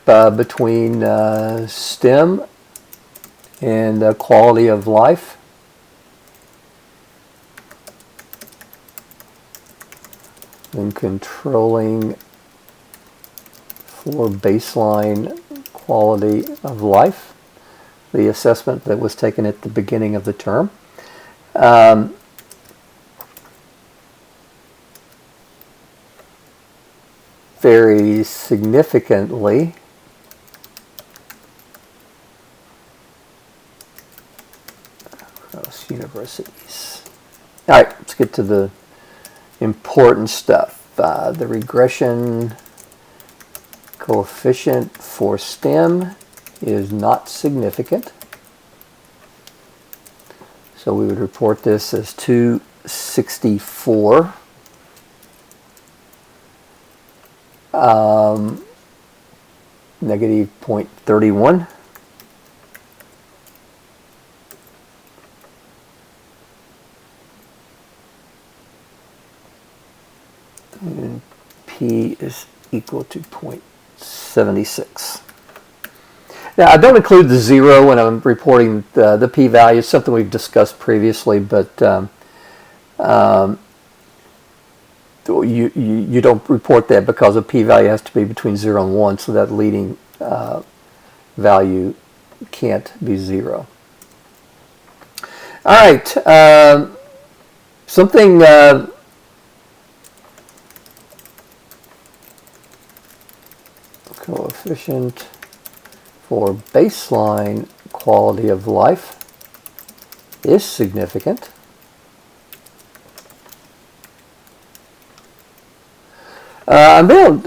between STEM and quality of life. And controlling for baseline quality of life, the assessment that was taken at the beginning of the term. Very significantly, across universities. All right, let's get to the important stuff. The regression coefficient for STEM is not significant. So we would report this as 264. Negative 0.31. And P is equal to 0.76. Now, I don't include the 0 when I'm reporting the p-value. It's something we've discussed previously, but you don't report that because a p-value has to be between 0 and 1, so that leading value can't be 0. All right, something coefficient for baseline quality of life is significant. I'm being,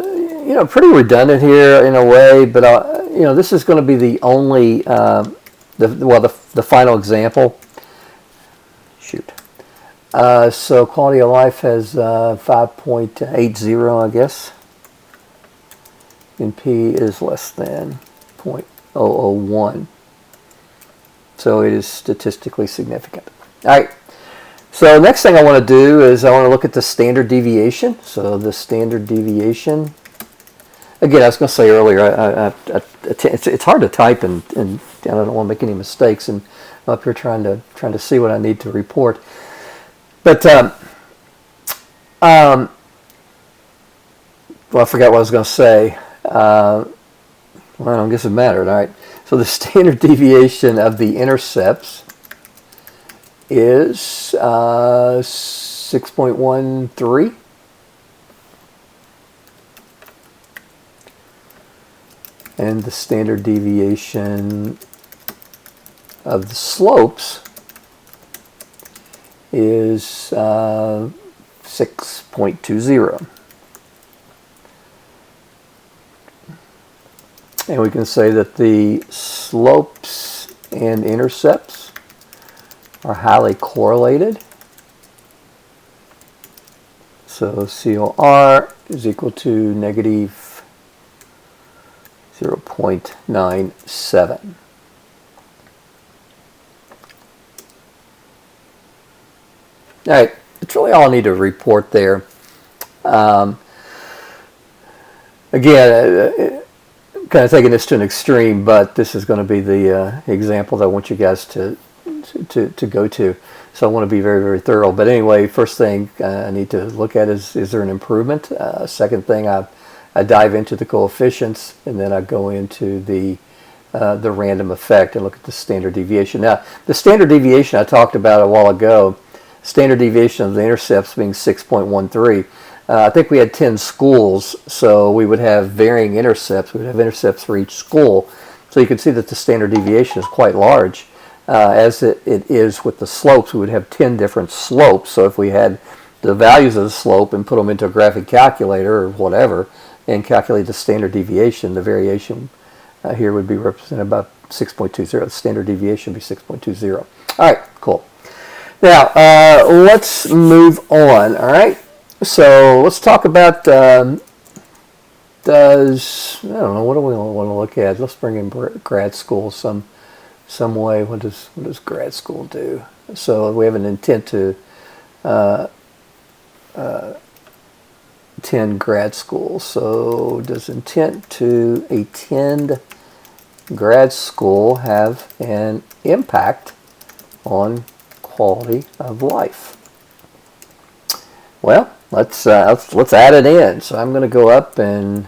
pretty redundant here in a way, but this is going to be the only, the final example. Shoot. So quality of life has 5.80, I guess, and P is less than 0.001. So it is statistically significant. All right. So next thing I want to do is I want to look at the standard deviation. So the standard deviation, again, I was going to say earlier, it's hard to type and I don't want to make any mistakes, and I'm up here trying to see what I need to report. But well, I forgot what I was going to say. Well, I don't guess it mattered. All right. So the standard deviation of the intercepts is 6.13. And the standard deviation of the slopes is 6.20. And we can say that the slopes and intercepts are highly correlated. So COR is equal to negative 0.97. All right, that's really all I need to report there. Again, kind of taking this to an extreme, but this is going to be the example that I want you guys to go to. So I want to be very, very thorough. But anyway, first thing I need to look at is there an improvement? Second thing, I dive into the coefficients, and then I go into the random effect and look at the standard deviation. Now, the standard deviation I talked about a while ago, standard deviation of the intercepts being 6.13. I think we had 10 schools, so we would have varying intercepts. We would have intercepts for each school. So you can see that the standard deviation is quite large. As it is with the slopes, we would have 10 different slopes. So if we had the values of the slope and put them into a graphic calculator or whatever and calculate the standard deviation, the variation here would be represented by 6.20. The standard deviation would be 6.20. All right, cool. Now, let's move on, all right? So let's talk about, I don't know, what do we want to look at? Let's bring in grad school some way. What does grad school do? So we have an intent to attend grad school. So does intent to attend grad school have an impact on quality of life? Well, let's add it in. So I'm going to go up and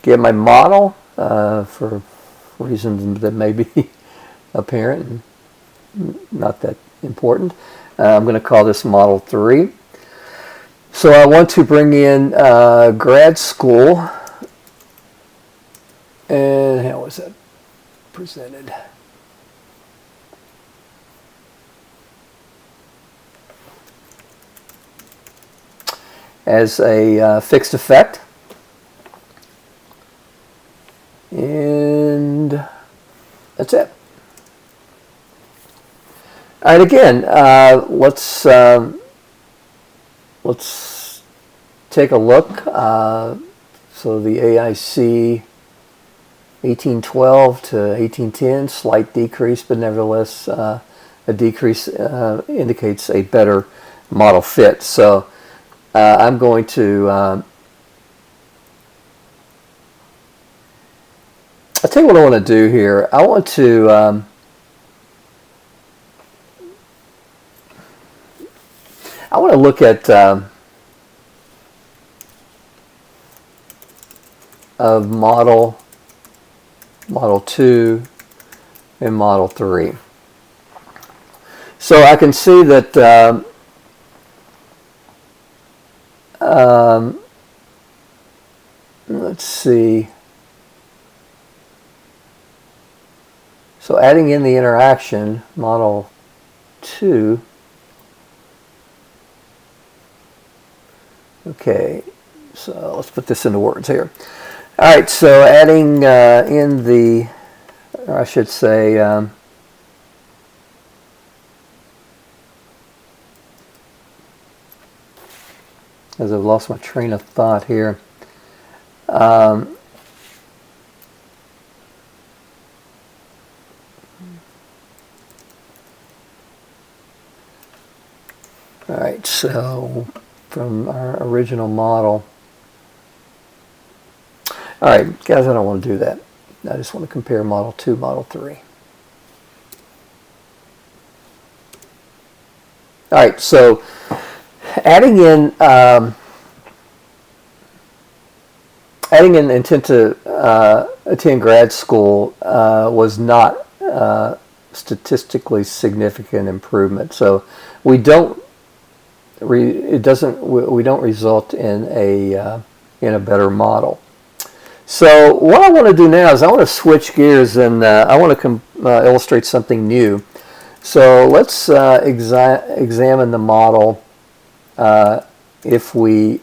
get my model for reasons that may be apparent and not that important. I'm going to call this model 3. So I want to bring in grad school. And how was that presented? As a fixed effect. And that's it. All right, again, let's take a look. So the AIC 1812 to 1810, slight decrease, but nevertheless a decrease indicates a better model fit. So I'm going to, I'll tell you what I want to do here. I want to, look at of model 2 and model 3. So I can see that let's see. So adding in the interaction, model 2. Okay, so let's put this into words here. All right, so adding in the, or I should say, as I've lost my train of thought here. All right, so from our original model. All right, guys, I don't want to do that. I just want to compare model 2, model 3. All right, so adding in intent to attend grad school was not statistically significant improvement. So we don't we don't result in a better model. So what I want to do now is I want to switch gears and I want to illustrate something new. So let's examine the model if we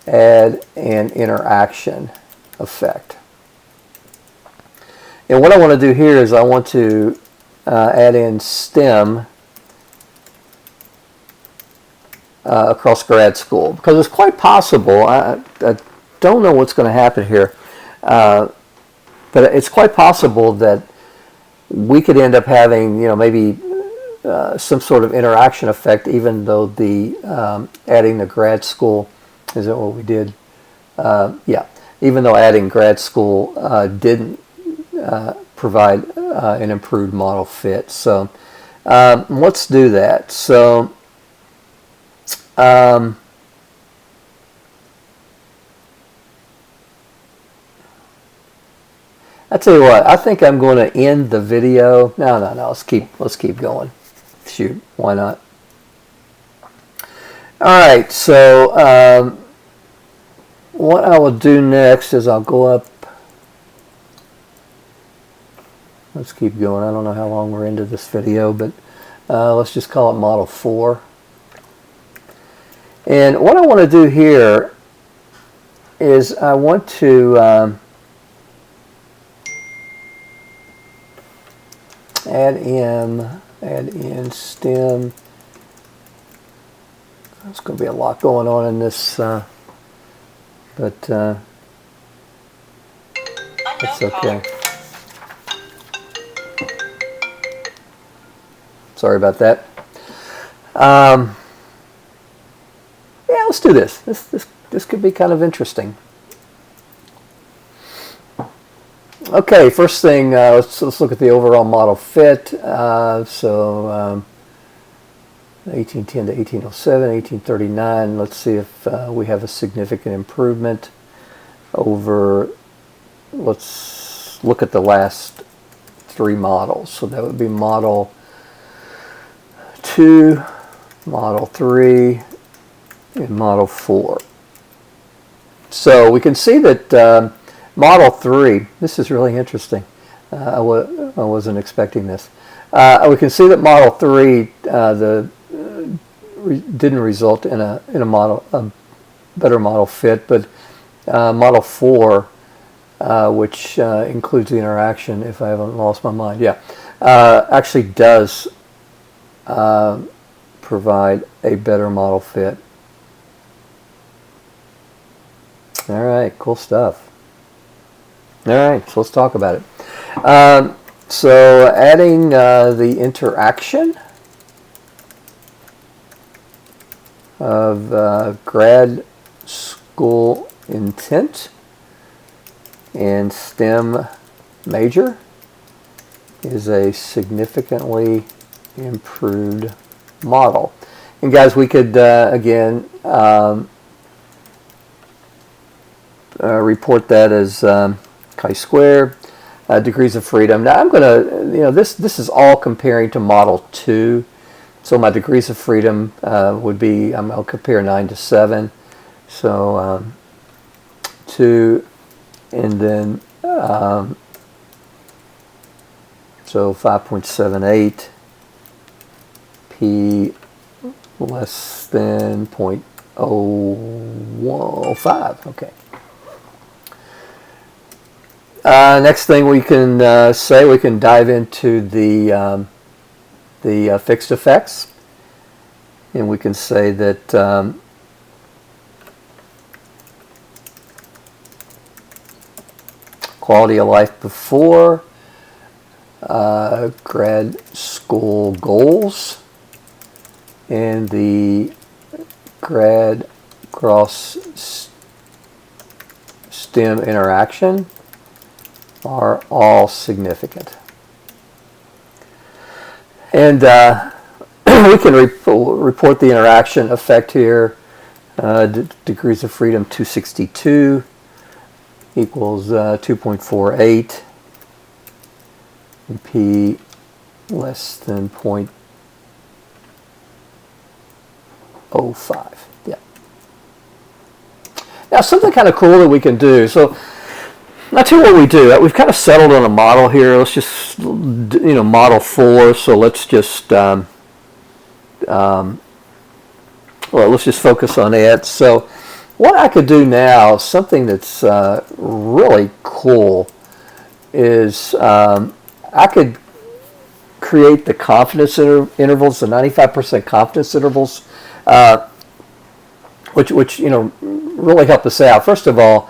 add an interaction effect. And what I want to do here is I want to add in STEM across grad school, because it's quite possible, I don't know what's going to happen here, but it's quite possible that we could end up having, maybe some sort of interaction effect, even though the adding the grad school, is that what we did? Yeah, even though adding grad school didn't provide an improved model fit. So let's do that. So I tell you what, I think I'm going to end the video. No, let's keep going. Shoot, why not? All right, so what I will do next is I'll go up. Let's keep going. I don't know how long we're into this video, but let's just call it model 4. And what I want to do here is I want to add in STEM. There's going to be a lot going on in this, but that's okay. Sorry about that. let's do this. This could be kind of interesting. Okay, first thing, let's look at the overall model fit. 1810 to 1807, 1839. Let's see if we have a significant improvement over, let's look at the last three models. So that would be Model 2, Model 3, and Model 4. So we can see that Model 3, this is really interesting. I wasn't expecting this. We can see that Model 3 didn't result in a better model fit, but Model 4, which includes the interaction, if I haven't lost my mind, actually does provide a better model fit. All right, cool stuff. All right, so let's talk about it. So adding the interaction of grad school intent and STEM major is a significantly improved model. And guys, we could again report that as chi-squared, degrees of freedom. Now I'm going to, this is all comparing to Model 2. So my degrees of freedom would be, I'll compare 9 to 7. So 2, and then, so 5.78, P less than 0.015, okay. Next thing we can say, we can dive into the fixed effects, and we can say that quality of life before, grad school goals, and the grad cross STEM interaction are all significant. And we can report the interaction effect here. Degrees of freedom 262 equals 2.48, and P less than 0.05. Yeah. Now something kind of cool that we can do. So I'll tell you what we do. We've kind of settled on a model here. Let's just, Model 4. So let's just, let's just focus on it. So what I could do now, something that's really cool, is I could create the confidence intervals, the 95% confidence intervals, which really help us out. First of all,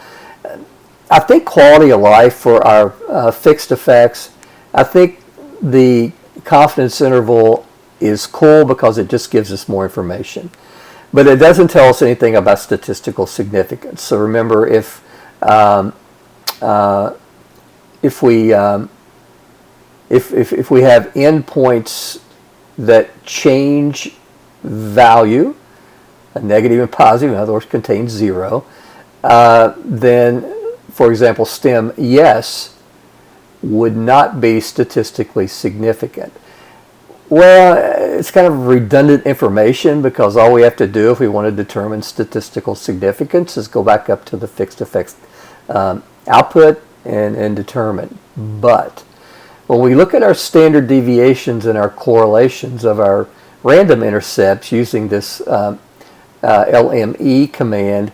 I think quality of life for our fixed effects, I think the confidence interval is cool because it just gives us more information. But it doesn't tell us anything about statistical significance. So remember, if we have endpoints that change value, a negative and positive, in other words, contains 0, then, for example, STEM yes would not be statistically significant. Well, it's kind of redundant information, because all we have to do if we want to determine statistical significance is go back up to the fixed effects output and determine. But when we look at our standard deviations and our correlations of our random intercepts using this LME command,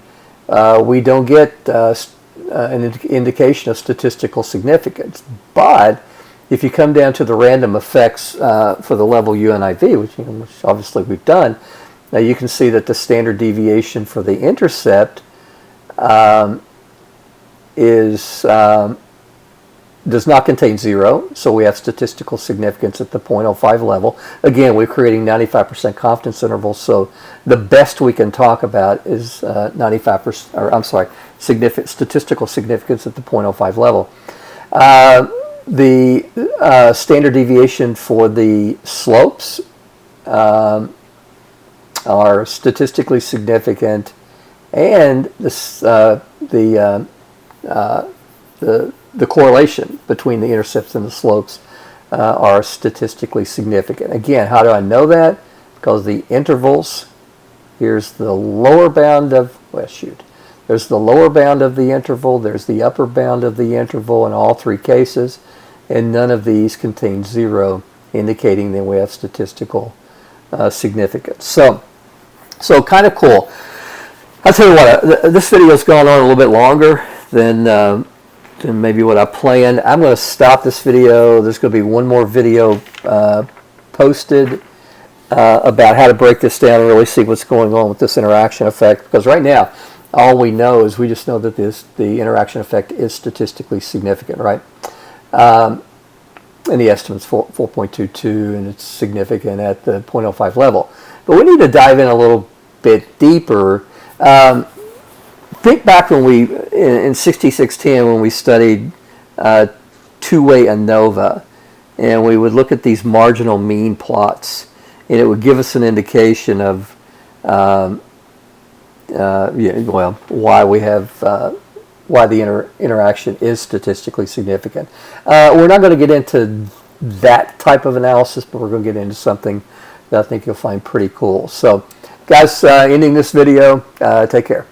we don't get an indication of statistical significance. But if you come down to the random effects for the level UNIV, which obviously we've done, now you can see that the standard deviation for the intercept is does not contain 0, so we have statistical significance at the 0.05 level. Again, we're creating 95% confidence intervals, so the best we can talk about is 95%, or I'm sorry, statistical significance at the 0.05 level. The standard deviation for the slopes are statistically significant, and the correlation between the intercepts and the slopes are statistically significant. Again, how do I know that? Because the intervals, here's the lower bound of, well, shoot, there's the lower bound of the interval, there's the upper bound of the interval in all three cases, and none of these contain 0, indicating that we have statistical significance. So kind of cool. I'll tell you what, this video's gone on a little bit longer than maybe what I planned. I'm going to stop this video. There's going to be one more video posted about how to break this down and really see what's going on with this interaction effect, because right now all we know is we just know that the interaction effect is statistically significant, right? And the estimate's 4.22, and it's significant at the 0.05 level. But we need to dive in a little bit deeper. Think back when in 6610, when we studied two-way ANOVA, and we would look at these marginal mean plots, and it would give us an indication of why the interaction is statistically significant. We're not going to get into that type of analysis, but we're going to get into something that I think you'll find pretty cool. So, guys, ending this video, take care.